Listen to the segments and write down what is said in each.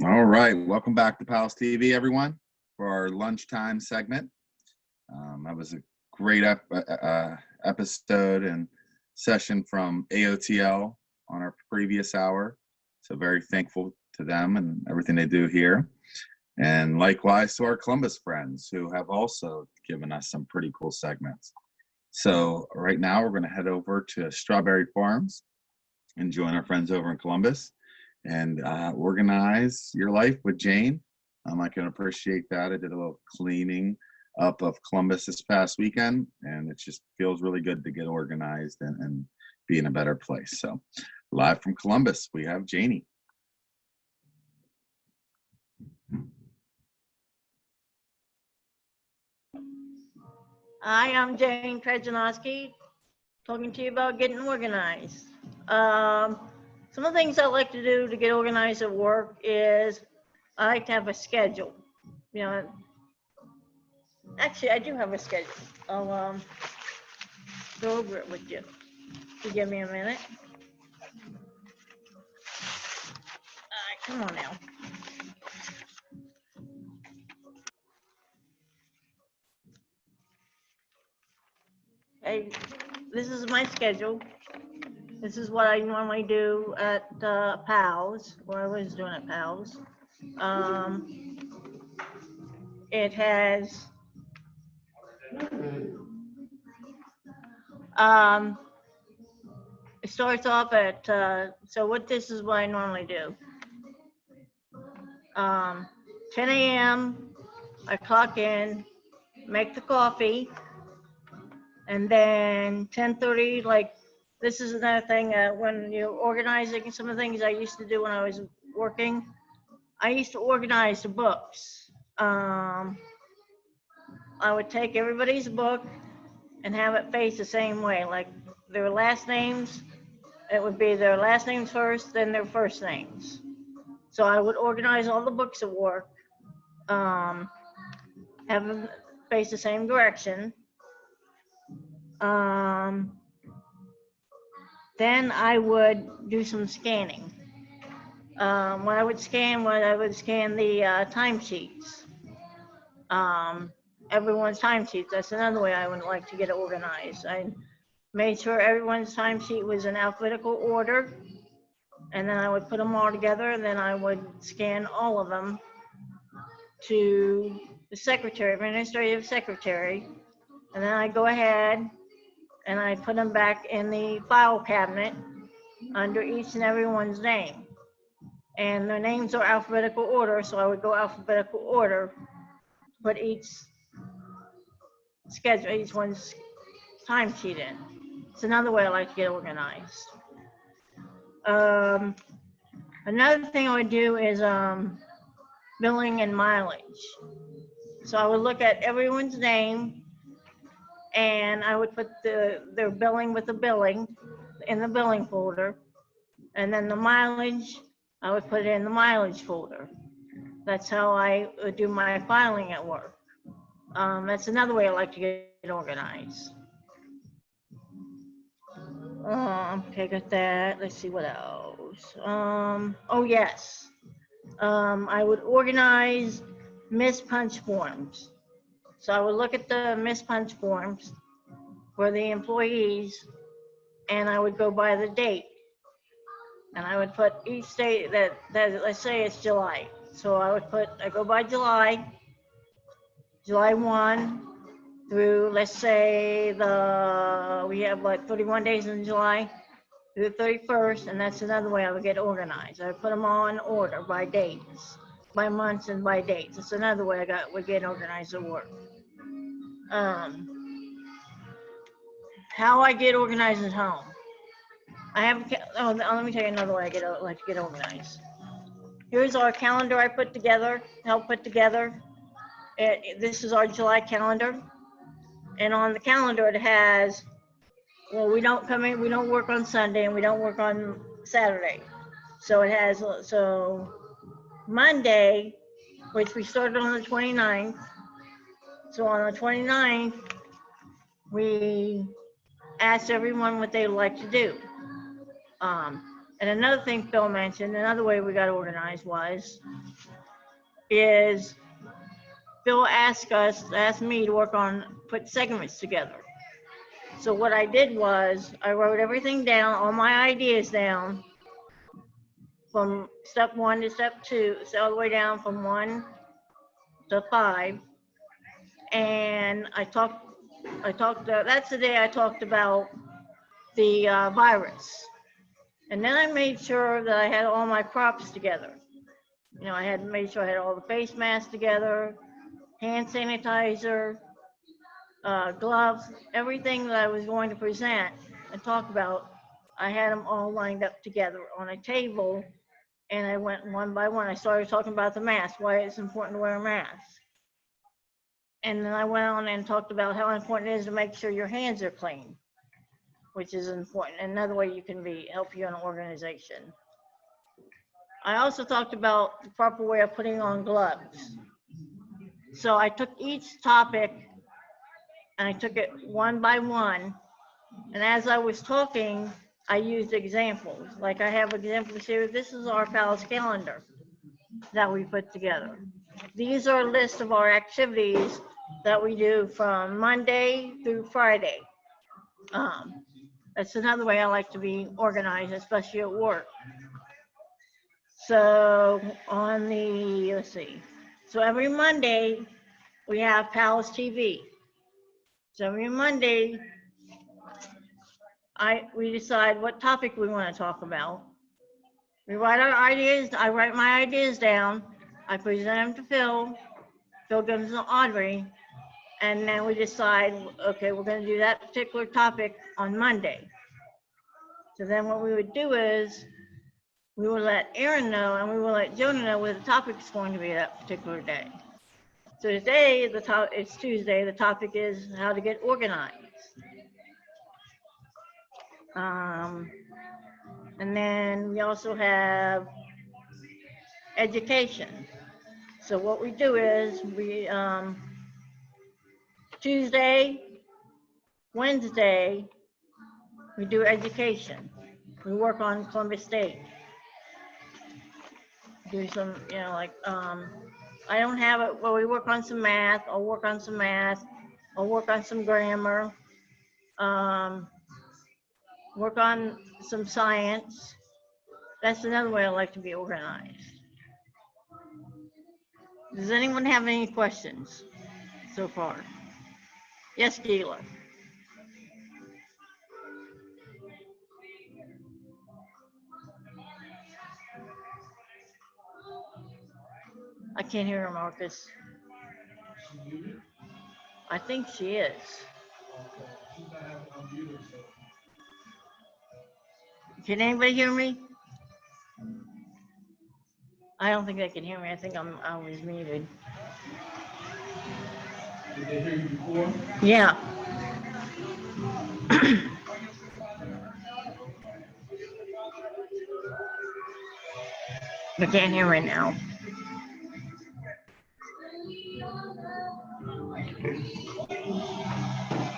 All right, welcome back to PALS TV, everyone, for our lunchtime segment. That was a great episode and session from AOTL on our previous hour. So very thankful to them and everything they do here. And likewise to our Columbus friends who have also given us some pretty cool segments. So right now we're going to head over to Strawberry Farms and join our friends over in Columbus and organize your life with Jane. I can appreciate that. I did a little cleaning up of Columbus this past weekend, and it just feels really good to get organized and be in a better place. So live from Columbus, we have Janie. Hi, I'm Jane Krajanoski, talking to you about getting organized. Some of the things I like to do to get organized at work is I like to have a schedule. You know, actually, I do have a schedule. I'll go over it with you. If you give me a minute. All right, come on now. Hey, this is my schedule. This is what I normally do at PALS, or I was doing at PALS. It has it starts off at so what this is what I normally do. 10 a.m. I clock in, make the coffee, and then 10:30, like this is another thing when you're organizing some of the things I used to do when I was working. I used to organize the books. I would take everybody's book and have it face the same way, like their last names. It would be their last names first, then their first names. So I would organize all the books at work, have them face the same direction. Then I would do some scanning. When I would scan the timesheets. Everyone's timesheets. That's another way I would like to get it organized. I made sure everyone's timesheet was in alphabetical order, and then I would put them all together, and then I would scan all of them to the secretary, administrative secretary, and then I go ahead and I put them back in the file cabinet under each and everyone's name. And their names are alphabetical order, so I would go alphabetical order, put each schedule, each one's timesheet in. It's another way I like to get organized. Another thing I would do is billing and mileage. So I would look at everyone's name, and I would put their billing with the billing in the billing folder, and then the mileage, I would put it in the mileage folder. That's how I would do my filing at work. That's another way I like to get organized. Okay, got that. Let's see what else. Oh yes. I would organize missed punch forms. So I would look at the missed punch forms for the employees, and I would go by the date. And I would put each date that let's say it's July. So I go by July 1 through, let's say we have like 31 days in July through the 31st, and that's another way I would get organized. I put them all in order by dates, by months and by dates. It's another way I would get organized at work. How I get organized at home. Let me tell you another way I like to get organized. Here's our calendar I helped put together. This is our July calendar. And on the calendar it has, well, we don't work on Sunday and we don't work on Saturday. So it has, Monday, which we started on the 29th. So on the 29th, we asked everyone what they'd like to do. And another thing Phil mentioned, another way we got organized is Phil asked me to put segments together. So what I did was I wrote everything down, all my ideas down, from step 1 to step 2, so all the way down from 1 to 5. And that's the day I talked about the virus. And then I made sure that I had all my props together. You know, I had made sure I had all the face masks together, hand sanitizer, gloves, everything that I was going to present and talk about. I had them all lined up together on a table, and I went one by one. I started talking about the mask, why it's important to wear a mask. And then I went on and talked about how important it is to make sure your hands are clean, which is important. Another way you can help you in an organization. I also talked about the proper way of putting on gloves. So I took each topic and I took it one by one. And as I was talking, I used examples. Like I have examples here. This is our PALS calendar that we put together. These are a list of our activities that we do from Monday through Friday. That's another way I like to be organized, especially at work. So let's see. So every Monday we have PALS TV. So every Monday we decide what topic we want to talk about. We write our ideas. I write my ideas down. I present them to Phil. Phil gives them to Audrey. And then we decide, okay, we're going to do that particular topic on Monday. So then what we would do is we will let Aaron know and we will let Jonah know what the topic is going to be that particular day. So today, it's Tuesday, the topic is how to get organized. And then we also have education. So what we do is Tuesday, Wednesday, we do education. We work on Columbus State. Do some, I don't have it, well, we work on some math. I'll work on some math. I'll work on some grammar. Work on some science. That's another way I like to be organized. Does anyone have any questions so far? Yes, Gila. I can't hear her, Marcus. I think she is. Can anybody hear me? I don't think they can hear me. I think I was muted. Did they hear you before? Yeah. I can't hear right now.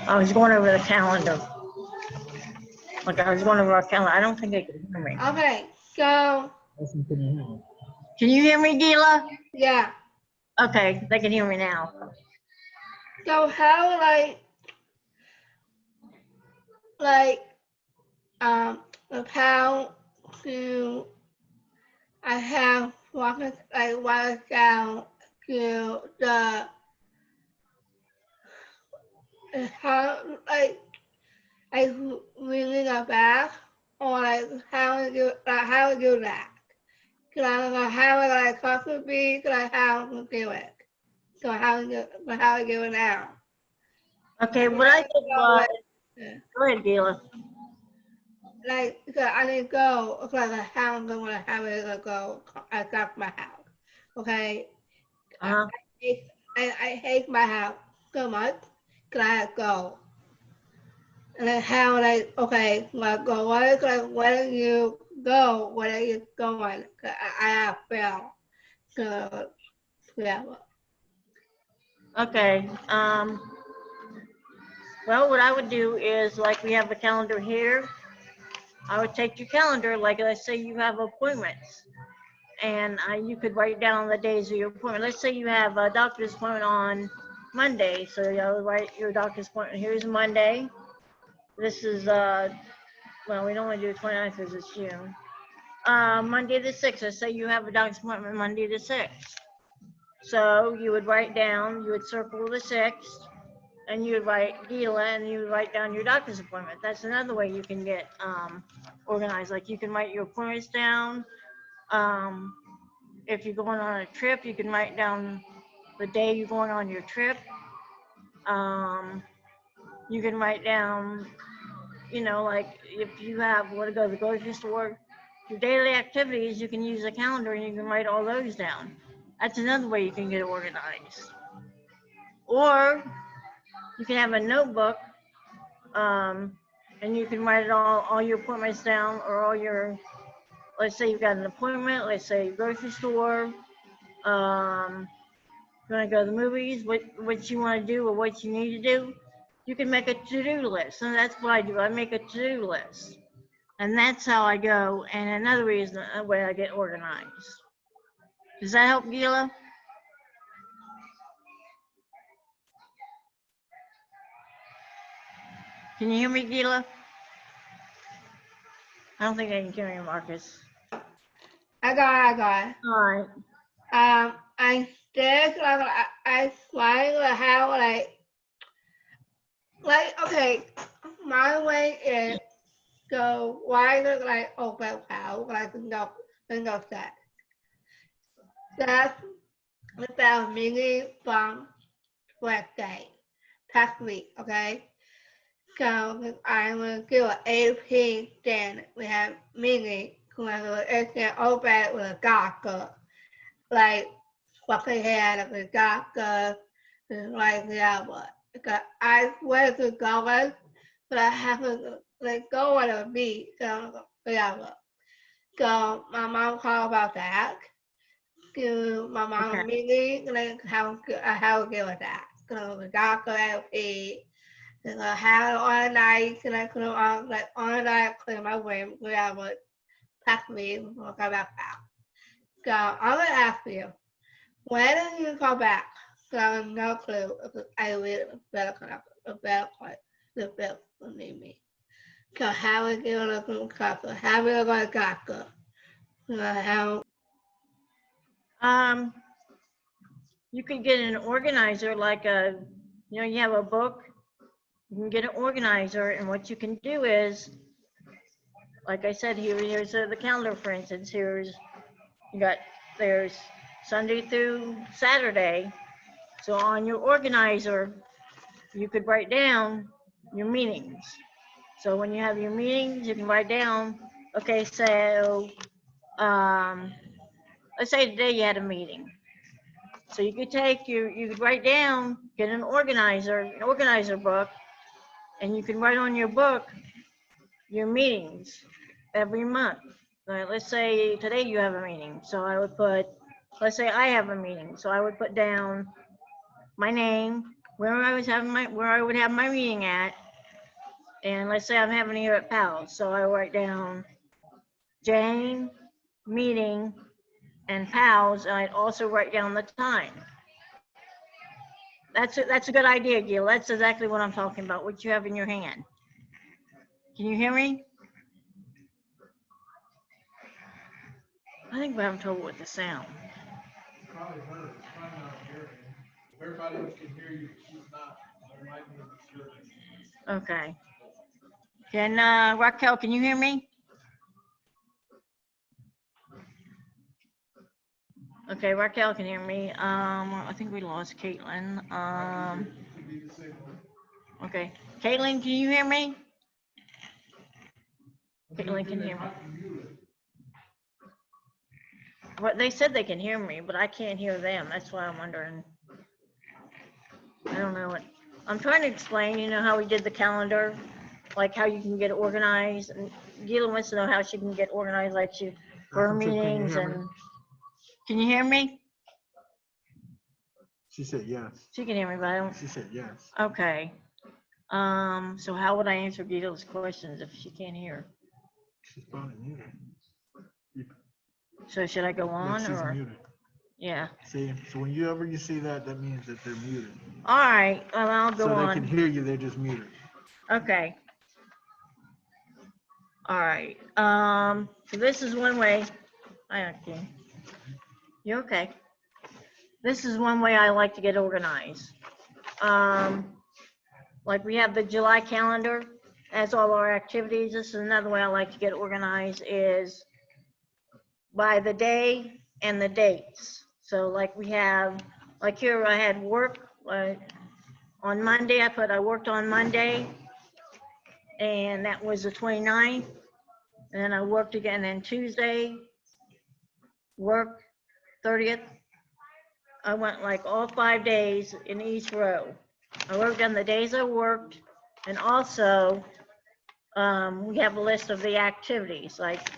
I was going over the calendar. Like I was going over our calendar. I don't think they can hear me. Okay, so Can you hear me, Gila? yeah. Okay, they can hear me now. So how how to I have walked down to the how reading a back or how to do that. Can I how I coffee be? Can I how to do it? So how to do it now? Okay, what I did was, go ahead, Gila. So I didn't go like how I'm going to have it go. I got my house. Okay. Uh-huh. I hate my house so much. Can I go? And then how okay, like go where do you go? Where are you going? I have failed. So yeah. Okay. Well, what I would do is like we have the calendar here. I would take your calendar, like let's say you have appointments, and you could write down the days of your appointment. Let's say you have a doctor's appointment on Monday, so you'll write your doctor's appointment. Here's Monday. This is well, we don't want to do the 29th because it's June. Monday the 6th. Let's say you have a doctor's appointment Monday the 6th. So you would write down, you would circle the 6th, and you would write Gila, and you would write down your doctor's appointment. That's another way you can get organized. Like you can write your appointments down. If you're going on a trip, you can write down the day you're going on your trip. You can write down, like if you want to go to the grocery store, your daily activities, you can use a calendar and you can write all those down. That's another way you can get organized. Or you can have a notebook, and you can write it all your appointments down, or all your, let's say you've got an appointment, let's say grocery store, you want to go to the movies, what you want to do or what you need to do. You can make a to-do list, and that's what I do. I make a to-do list, and that's how I go. And another reason, way I get organized. Does that help, Gila? Can you hear me, Gila? I don't think I can hear you, Marcus. I got it. All right. I think I explain how okay, my way is go why look like open house like no that. That's without meaning from Wednesday, past week, okay? So I will give an AP, then we have meaning, it's an open with a doctor, like what they had with a doctor, like the other. Because I went to go, but I haven't like go on a beat, so whatever. So my mom called about that. To my mom Okay. meeting, like how to give it that. So the doctor LP, how all night, and I could like all night clear my room, whatever. Pack me, we'll come back out. So I'm gonna ask you, when did you come back? So I have no clue if I will better connect, a better point, the bill will need me. So how are you gonna come copper? How are you gonna copper? How You could get an organizer, like you have a book. You can get an organizer, and what you can do is, like I said, here's the calendar, for instance. There's Sunday through Saturday. So on your organizer, you could write down your meetings. So when you have your meetings, you can write down, okay, so let's say today you had a meeting. So you could write down, get an organizer book, and you can write on your book your meetings every month. Right, let's say today you have a meeting. So I would put, let's say I have a meeting. So I would put down my name, where I would have my meeting at. And let's say I'm having it here at PALS. So I write down Jane, meeting, and PALS, and I'd also write down the time. That's a good idea, Gil. That's exactly what I'm talking about, what you have in your hand. Can you hear me? I think we're having trouble with the sound. Probably her, it's probably not your end. If everybody else can hear you, she's not, there might be a disturbance. Okay. Can Raquel, can you hear me? Okay, Raquel can hear me. I think we lost Caitlin. Could be the same one. Okay. Caitlin, can you hear me? But Caitlin then can they hear me. have to mute it. Well, they said they can hear me, but I can't hear them. That's why I'm wondering. I don't know what. I'm trying to explain, how we did the calendar, like how you can get organized. And Gila wants to know how she can get organized, like for her meetings. And can you hear me? She said yes. She can hear me, but I don't. She said yes. Okay. So how would I answer Gila's questions if she can't hear? She's probably muted. So should I go on She's or? muted. Yeah. See, so whenever you see that, that means that they're muted. All right, well, I'll go So they on. can hear you, they're just muted. Okay. All right. So this is one way. Hi, okay. You okay? This is one way I like to get organized. Like we have the July calendar as all our activities. This is another way I like to get organized is by the day and the dates. So like we have, like here I had work on Monday. I worked on Monday, and that was the 29th. And then I worked again on Tuesday, work 30th. I went like all 5 days in each row. I worked on the days I worked, and also we have a list of the activities, like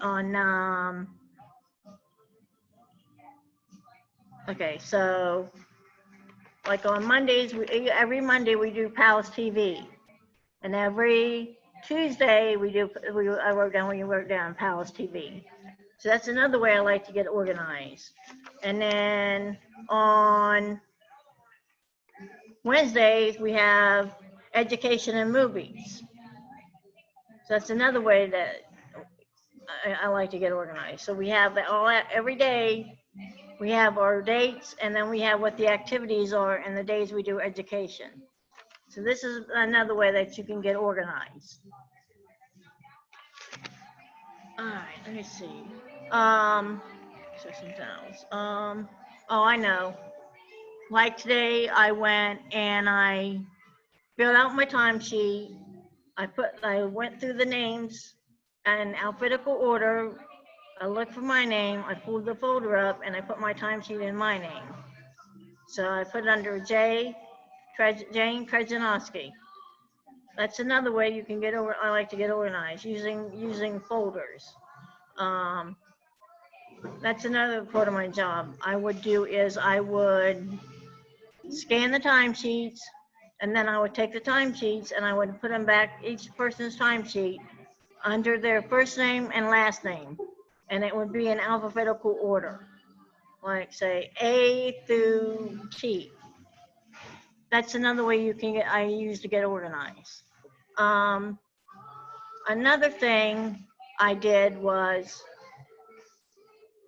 on, okay, so like on Mondays, every Monday we do PALS TV. And every Tuesday I wrote down PALS TV. So that's another way I like to get organized. And then on Wednesdays, we have education and movies. So that's another way that I like to get organized. So we have every day, we have our dates, and then we have what the activities are and the days we do education. So this is another way that you can get organized. All right, let me see. So something else. Oh, I know. Like today, I went and I filled out my timesheet. I went through the names in alphabetical order. I looked for my name. I pulled the folder up and I put my timesheet in my name. So I put it under Jane Krajinowski. That's another way you can get over. I like to get organized using folders. That's another part of my job. I would scan the timesheets, and then I would take the timesheets and I would put them back, each person's timesheet, under their first name and last name. And it would be in alphabetical order, like say A through T. That's another way I use to get organized. Another thing I did was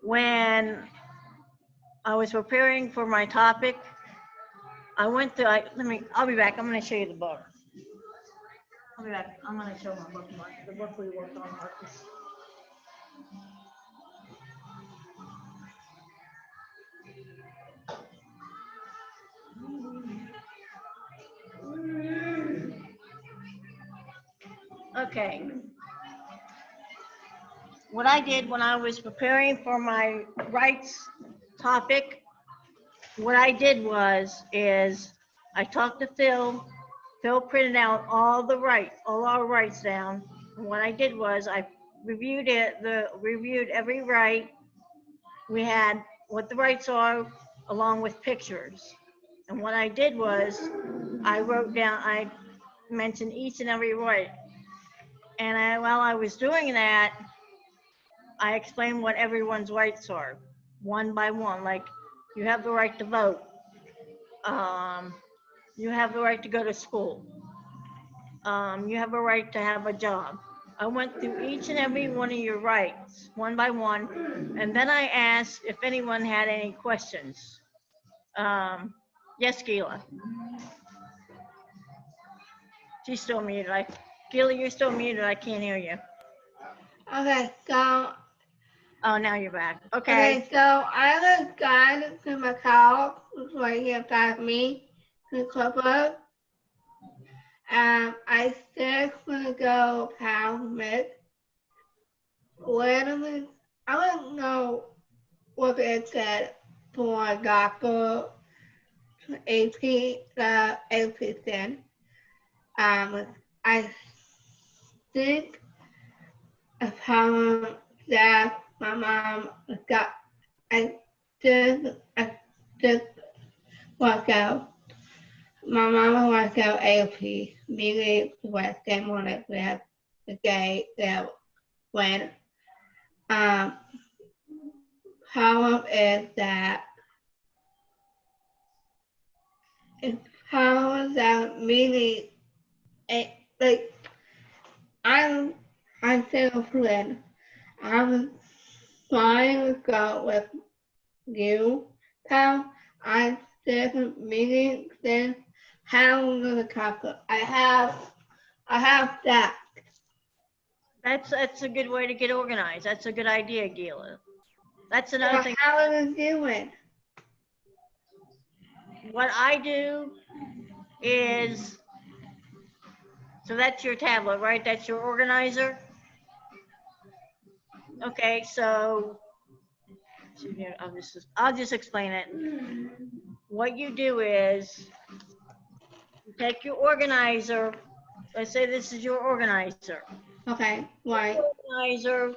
when I was preparing for my topic, I went through, I'll be back. I'm going to show you the book. I'll be back. I'm going to show my book, the book we worked on, Marcus. Okay. What I did when I was preparing for my rights topic, what I did is I talked to Phil. Phil printed out all our rights down. And what I did was I reviewed every right. We had what the rights are along with pictures. And what I did was I mentioned each and every right. And while I was doing that, I explained what everyone's rights are, one by one. Like, you have the right to vote. You have the right to go to school. You have a right to have a job. I went through each and every one of your rights, one by one, and then I asked if anyone had any questions. Yes, Gila. She's still muted. Gila, you're still muted. I can't hear you. Okay, so Oh, now you're back. Okay. so I was going to my car right here beside me in the club. I still want to go pound mid. When I don't know what it said for doctor AP then. I think I found that my mom got I did work out. My mama worked out AP, meaning was them on it with the day that when how is that how is that meaning like I'm still a friend. I'm trying to go with you, pal. I'm different meetings than how I'm gonna talk. I have that. That's a good way to get organized. That's a good idea, Gila. That's another thing. How am I doing? What I do is, so that's your tablet, right? That's your organizer. Okay, so I'll just explain it. What you do is you take your organizer. Let's say this is your organizer. Okay, right. Organizer,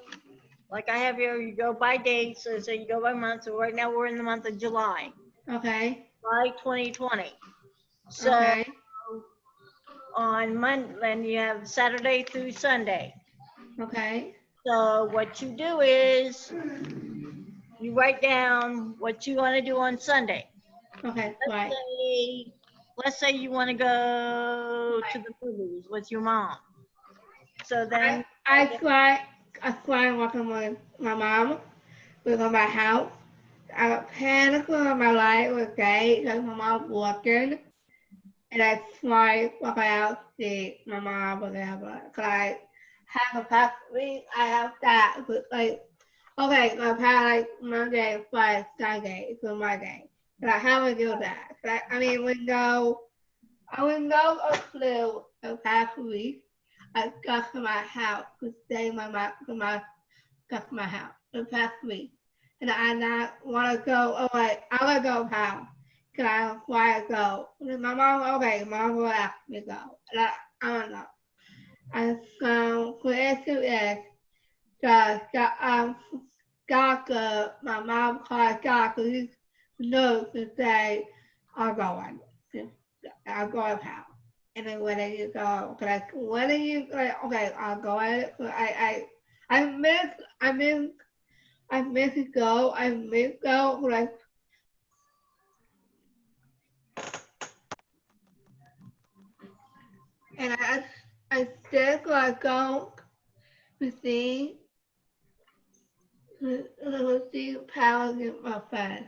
like I have here, you go by date. So say you go by month. So right now we're in the month of July. Okay. July 2020. So Okay. on Monday, then you have Saturday through Sunday. Okay. So what you do is you write down what you want to do on Sunday. Okay. Right. Let's say you want to go to the movies with your mom. So then I try working with my mom. We go to my house. I got panic when my life was day because my mom working. And I try walk out see my mom whatever. Cause I have a past week. I have that. But like, okay, my past like Monday, Friday, Sunday is my day. But I haven't do that. But I mean, I would go a flew the past week. I got to my house to stay my mom got to my house the past week. And I not want to go, oh, I want to go home. Can I want to go? And my mom, okay, mom will ask me to go. And I don't know. And so, the issue is, doctor, my mom called doctor, he knows to say, I'll go on. I'll go home. And then when you go, like, when are you, like, okay, I'll go at it. I miss go, like, and I still like go to see PALS in my friend.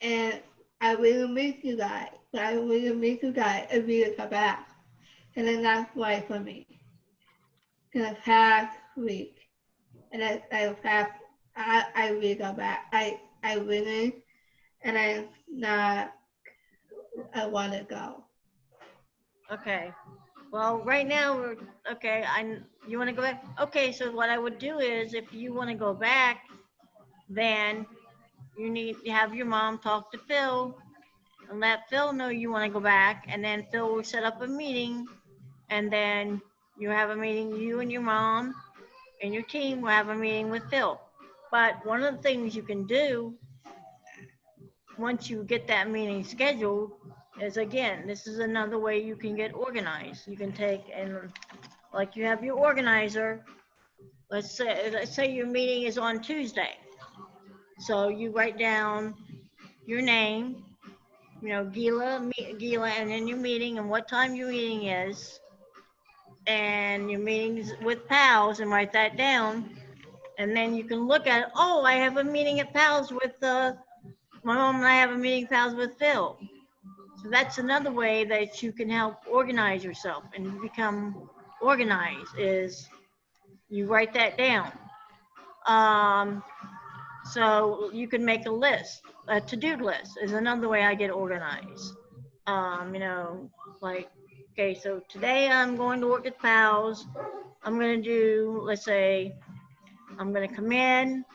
And I will miss you guys, but I will miss you guys if you come back. And then that's why for me. In the past week, and I will go back. I really, and I not, I want to go. okay. Well, right now we're okay. You want to go back? Okay. So what I would do is, if you want to go back, then you need to have your mom talk to Phil and let Phil know you want to go back, and then Phil will set up a meeting, and then you have a meeting. You and your mom and your team will have a meeting with Phil. But one of the things you can do once you get that meeting scheduled is, again, this is another way you can get organized. You can take and, like, you have your organizer. Let's say your meeting is on Tuesday. So you write down your name, Gila, and then your meeting and what time your meeting is, and your meetings with PALS, and write that down. And then you can look at, oh, I have a meeting at PALS with my mom, and I have a meeting at PALS with Phil. So that's another way that you can help organize yourself and become organized, is you write that down. So you can make a list. A to-do list is another way I get organized. Like, okay, so today I'm going to work at PALS. I'm going to do, let's say, I'm going to come in.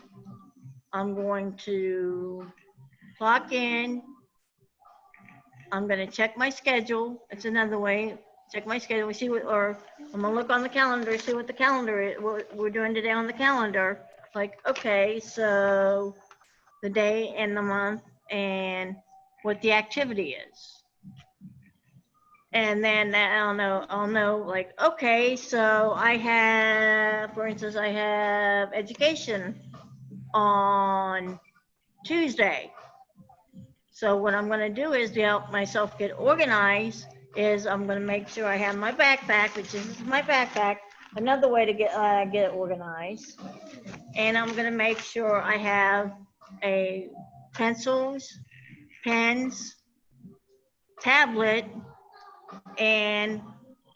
I'm going to clock in. I'm going to check my schedule. It's another way. Check my schedule. See what, or I'm going to look on the calendar, see what the calendar is, what we're doing today on the calendar. Like, okay, so the day and the month and what the activity is. And then I'll know like, okay, so I have, for instance, I have education on Tuesday. So what I'm going to do is to help myself get organized is I'm going to make sure I have my backpack, which is my backpack, another way to get it organized. And I'm going to make sure I have a pencils, pens, tablet, and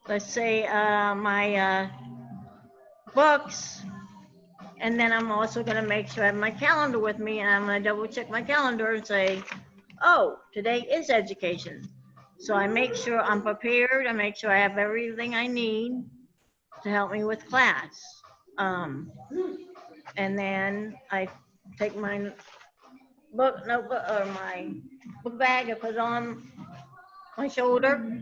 let's say my books. And then I'm also going to make sure I have my calendar with me, and I'm going to double check my calendar and say, oh, today is education. So I make sure I'm prepared. I make sure I have everything I need to help me with class. And then I take my notebook or my book bag and put it on my shoulder.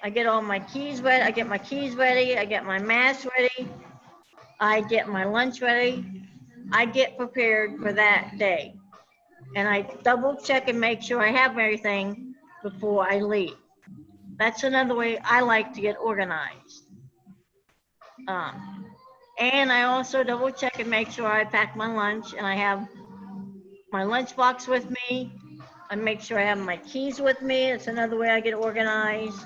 I get all my keys ready. I get my keys ready. I get my mask ready. I get my lunch ready. I get prepared for that day. And I double check and make sure I have everything before I leave. That's another way I like to get organized. And I also double check and make sure I pack my lunch and I have my lunch box with me. I make sure I have my keys with me. It's another way I get organized.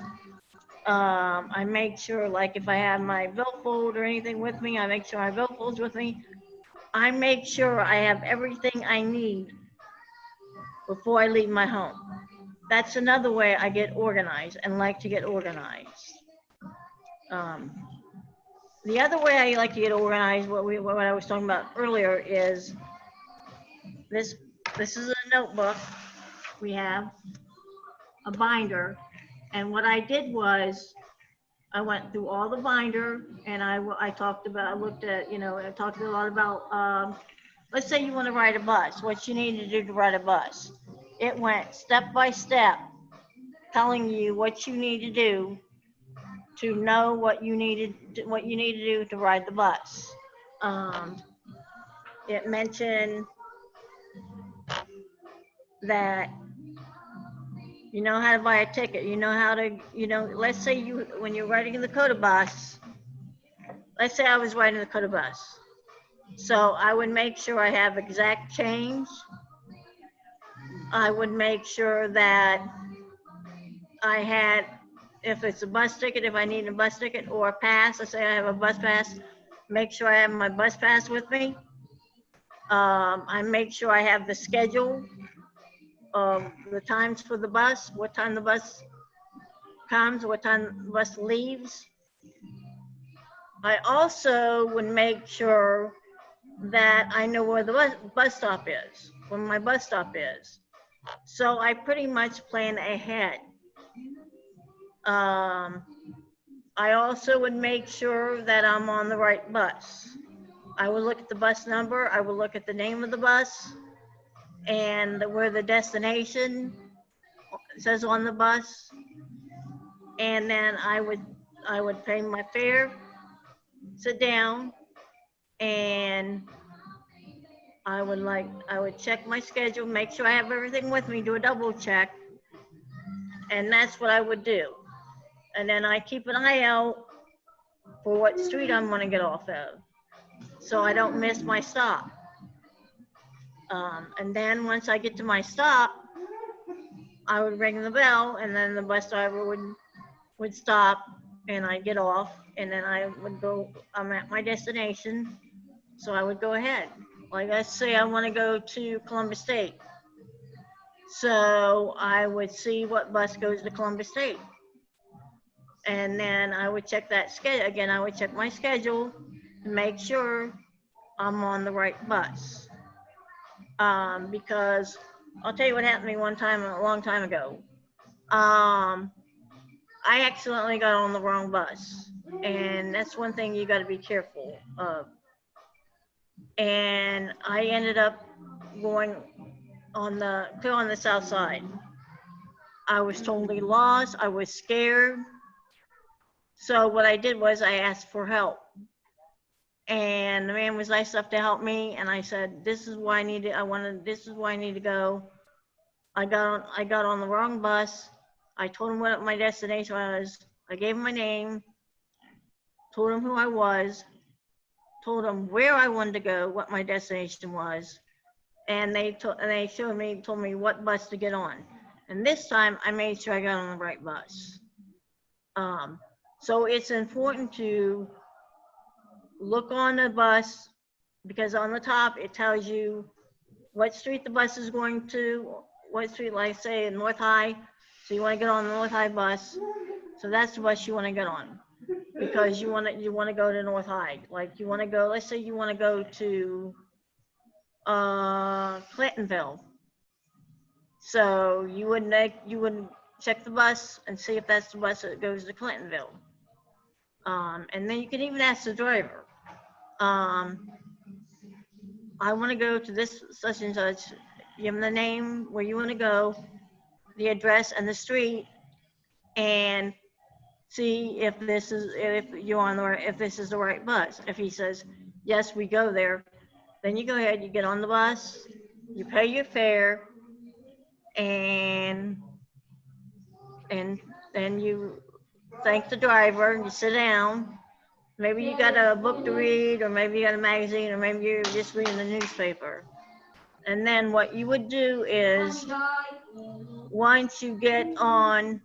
I make sure, like, if I have my billfold or anything with me, I make sure my billfold's with me. I make sure I have everything I need before I leave my home. That's another way I get organized and like to get organized. The other way I like to get organized, what I was talking about earlier, is this. This is a notebook. We have a binder, and what I did was I went through all the binder, and I talked about, I looked at, I talked a lot about. Let's say you want to ride a bus. What you need to do to ride a bus. It went step by step, telling you what you need to do to know what you need to do to ride the bus. It mentioned that you know how to buy a ticket. You know how to, let's say when you're riding the Coda bus, let's say I was riding the Coda bus. So I would make sure I have exact change. I would make sure that I had, if it's a bus ticket, if I need a bus ticket or a pass, let's say I have a bus pass, make sure I have my bus pass with me. I make sure I have the schedule of the times for the bus, what time the bus comes, what time the bus leaves. I also would make sure that I know where the bus stop is, where my bus stop is. So I pretty much plan ahead. I also would make sure that I'm on the right bus. I would look at the bus number, I would look at the name of the bus and where the destination says on the bus. And then I would pay my fare, sit down, and I would check my schedule, make sure I have everything with me, do a double check. And that's what I would do. And then I keep an eye out for what street I'm gonna get off of, so I don't miss my stop. And then once I get to my stop, I would ring the bell, and then the bus driver would stop, and I'd get off, and then I would go. I'm at my destination, so I would go ahead. Like, let's say I want to go to Columbus State, so I would see what bus goes to Columbus State, and then I would check that schedule again. I would check my schedule and make sure I'm on the right bus. Because I'll tell you what happened to me one time a long time ago. I accidentally got on the wrong bus, and that's one thing you got to be careful of. And I ended up going clear on the south side. I was totally lost. I was scared. So what I did was I asked for help. And the man was nice enough to help me. And I said, this is why I need to, this is why I need to go. I got on the wrong bus. I told him what my destination was. I gave him my name, told him who I was, told him where I wanted to go, what my destination was, and they told me what bus to get on. And this time I made sure I got on the right bus. So it's important to look on the bus, because on the top it tells you what street the bus is going to, what street, like say North High. So you want to get on the North High bus. So that's the bus you want to get on, because you want to go to North High. Like you want to go, let's say you want to go to Clintonville. So you would check the bus and see if that's the bus that goes to Clintonville. And then you can even ask the driver. I want to go to this such and such. Give them the name where you want to go, the address and the street, and see if this is if this is the right bus. If he says yes, we go there, then you go ahead, you get on the bus, you pay your fare, and then you thank the driver, and you sit down. Maybe you got a book to read, or maybe you got a magazine, or maybe you're just reading the newspaper. And then what you would do is, once you get on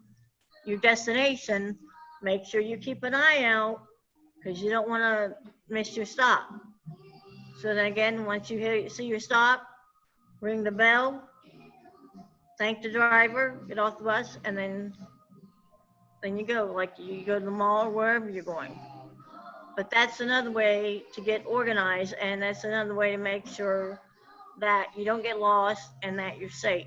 your destination, make sure you keep an eye out, because you don't want to miss your stop. So then again, once you see your stop, ring the bell, thank the driver, get off the bus, and then you go. Like you go to the mall or wherever you're going. But that's another way to get organized, and that's another way to make sure that you don't get lost and that you're safe.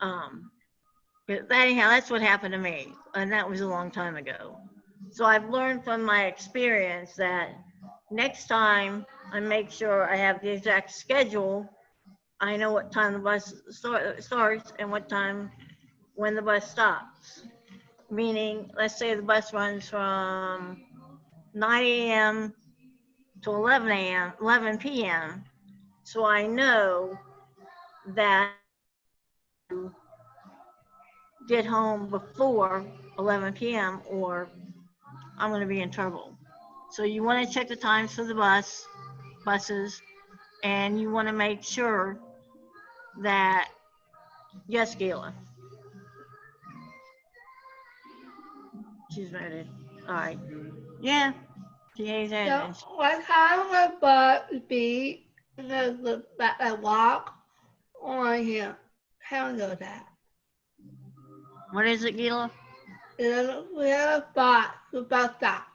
But anyhow, that's what happened to me, and that was a long time ago. So I've learned from my experience that next time I make sure I have the exact schedule. I know what time the bus starts and what time when the bus stops. Meaning, let's say the bus runs from 9 a.m. to 11 p.m. So I know that get home before 11 p.m. or I'm going to be in trouble. So you want to check the times for the buses, and you want to make sure that, yes, Gayla. She's ready. All right. Yeah. She's ready. So what kind of a bus be the walk on here? How do that? What is it, Gayla? We have a bus, the bus stop.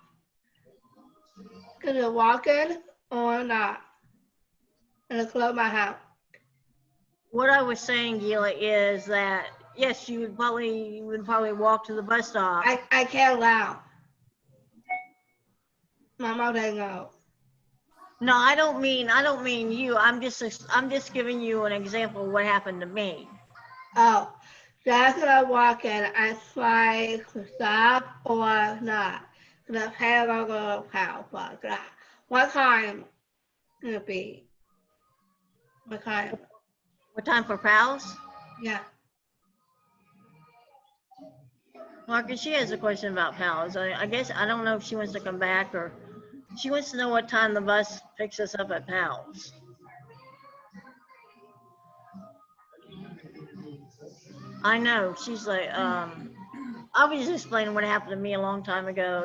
Can you walk in or not? And I close my house. What I was saying, Gayla, is that yes, you would probably walk to the bus stop. I can't allow. My mother didn't go. No, I don't mean you. I'm just giving you an example of what happened to me. Oh, that's when I walk in. I try to stop or not. The hair will go out for that. What time will it be? What time? What time for PALS? Yeah. Marcus, she has a question about PALS. I guess I don't know if she wants to come back, or she wants to know what time the bus picks us up at PALS. I know. She's like, I was just explaining what happened to me a long time ago,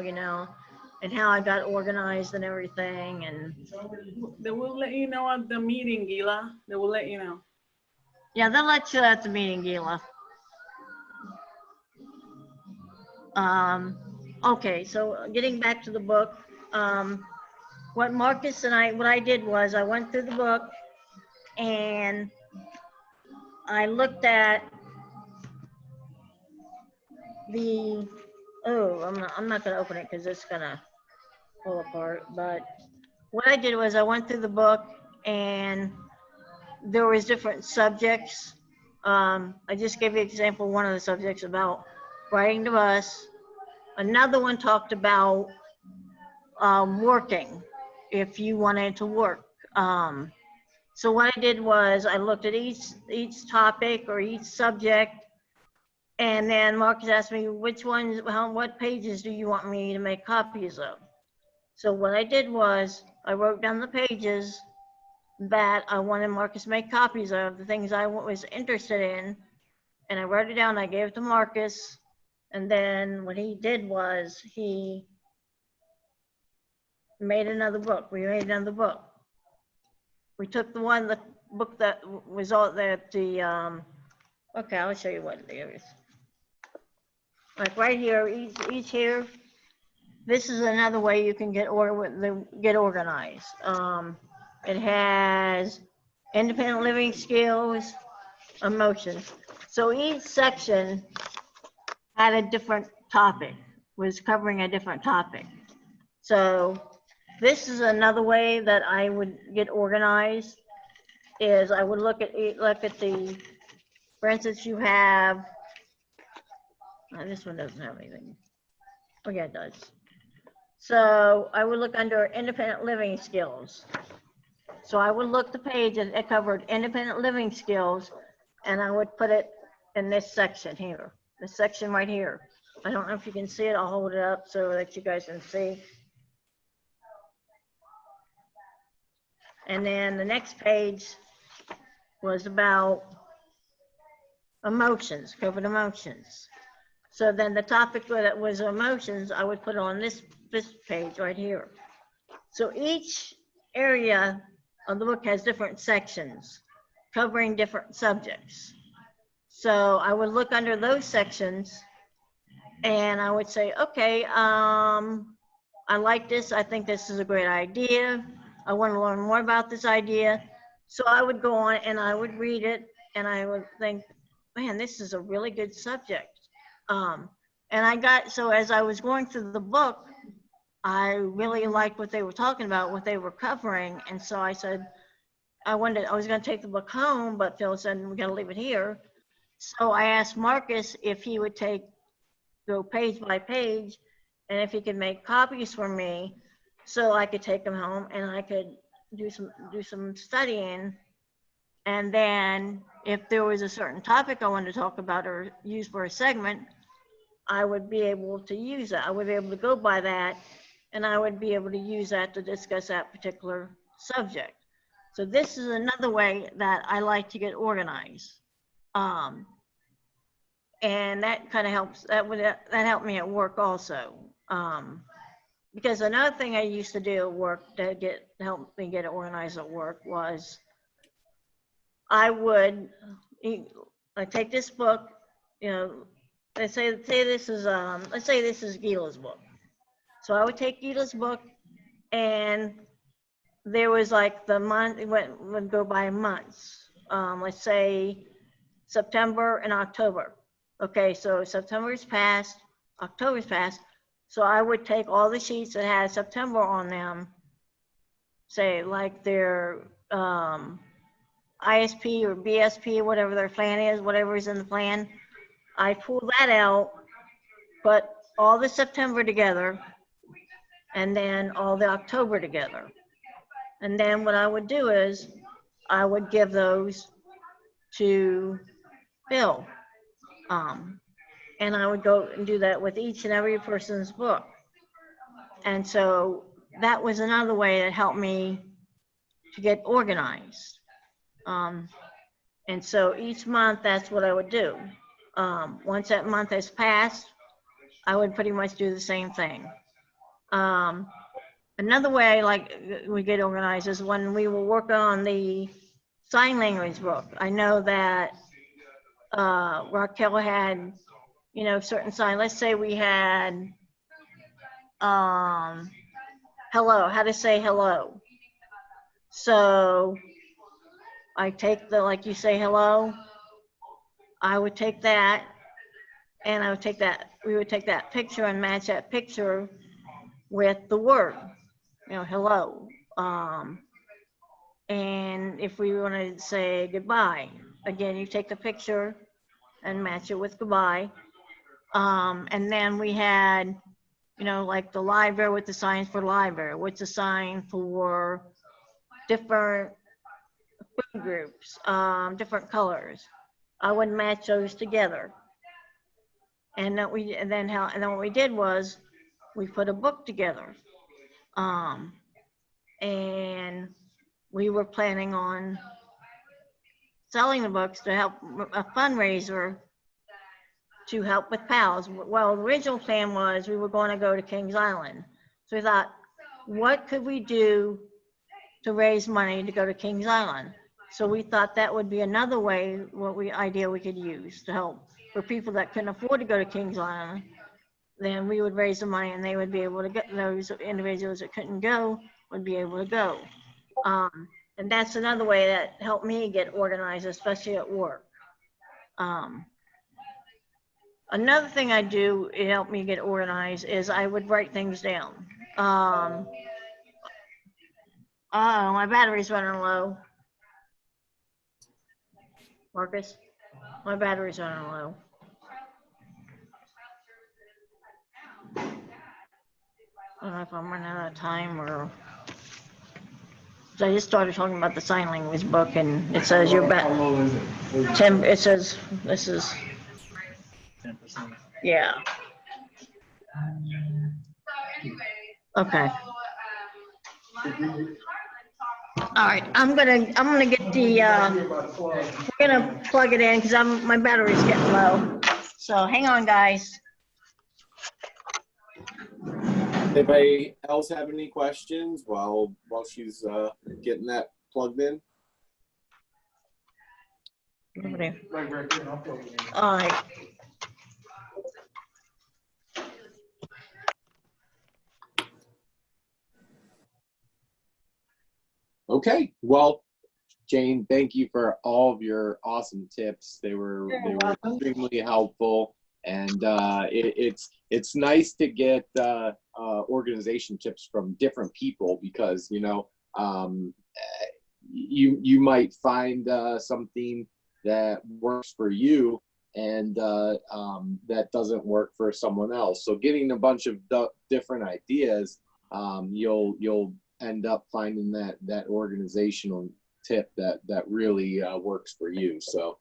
and how I got organized and everything. And they will let you know at the meeting, Gila. They will let you know. Yeah, they'll let you at the meeting, Gila. Okay, so getting back to the book, what Marcus and what I did was I went through the book and I looked at I'm not gonna open it because it's gonna fall apart. But what I did was I went through the book and there was different subjects. I just gave you an example, one of the subjects about riding the bus. Another one talked about working, if you wanted to work. So what I did was I looked at each topic or each subject, And then Marcus asked me, what pages do you want me to make copies of? So what I did was I wrote down the pages that I wanted Marcus to make copies of, the things I was interested in, and I wrote it down. I gave it to Marcus, and then what he did was he made another book. We made another book. We took the book that was all that okay, I'll show you what it is. Like right here, each here, this is another way you can get organized. It has independent living skills, emotions. So each section had a different topic, was covering a different topic. So this is another way that I would get organized, is I would look at for instance, you have, this one doesn't have anything. Oh yeah, it does. So I would look under independent living skills. So I would look the page and it covered independent living skills, and I would put it in this section here, this section right here. I don't know if you can see it. I'll hold it up so that you guys can see. And then the next page was about emotions, covered emotions. So then the topic that was emotions, I would put on this page right here. So each area of the book has different sections covering different subjects. So I would look under those sections and I would say, okay, I like this. I think this is a great idea. I want to learn more about this idea. So I would go on and I would read it and I would think, man, this is a really good subject. So as I was going through the book, I really liked what they were talking about, what they were covering. And so I said, I was going to take the book home, but Phil said, we got to leave it here. So I asked Marcus if he would go page by page, and if he could make copies for me so I could take them home and I could do some studying. And then if there was a certain topic I wanted to talk about or use for a segment, I would be able to use that. I would be able to go by that, and I would be able to use that to discuss that particular subject. So this is another way that I like to get organized. And that kind of helps, that helped me at work also. Because another thing I used to do at work to help me get organized at work was I would take this book, let's say this is Gila's book. So I would take Gila's book, and there was like the month, it would go by months. Let's say September and October. Okay, so September's passed, October's passed. So I would take all the sheets that had September on them, say like their ISP or BSP, whatever their plan is, whatever is in the plan. I pull that out, put all the September together, and then all the October together. And then what I would do is I would give those to Bill. And I would go and do that with each and every person's book. And so that was another way that helped me to get organized. And so each month, that's what I would do. Once that month has passed, I would pretty much do the same thing. Another way we get organized is when we were working on the sign language book. I know that Raquel had, certain sign. Let's say we had hello, how to say hello. So I take like you say hello, I would take that, and we would take that picture and match that picture with the word, hello. And if we want to say goodbye, again, you take the picture and match it with goodbye. And then we had, like the library with the signs for library, what's the sign for different food groups, different colors. I would match those together. And then what we did was we put a book together. And we were planning on selling the books to help a fundraiser to help with PALS. Well, the original plan was we were going to go to Kings Island. So we thought, what could we do to raise money to go to Kings Island? So we thought that would be another way, idea we could use to help for people that couldn't afford to go to Kings Island. Then we would raise the money and they would be able to get, those individuals that couldn't go would be able to go. And that's another way that helped me get organized, especially at work. Another thing I do, it helped me get organized, is I would write things down. Oh, my battery's running low. Marcus, my battery's running low. I don't know if I'm running out of time or. So I just started talking about the sign language book, and it says you're back. 10. It says this is 10%. Yeah. Okay. All right. I'm gonna get the. We're gonna plug it in because my battery's getting low. So hang on, guys. Anybody else have any questions while she's getting that plugged in? Nobody. Right there, I'll plug it in. All right. Okay. Well, Jane, thank you for all of your awesome tips. They were extremely helpful, and it's nice to get organization tips from different people because you might find something that works for you and that doesn't work for someone else. So getting a bunch of different ideas, you'll end up finding that organizational tip that really works for you. So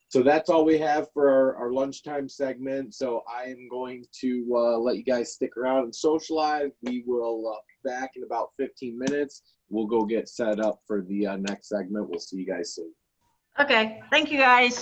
so that's all we have for our lunchtime segment. So I am going to let you guys stick around and socialize. We will be back in about 15 minutes. We'll go get set up for the next segment. We'll see you guys soon. Okay. Thank you, guys.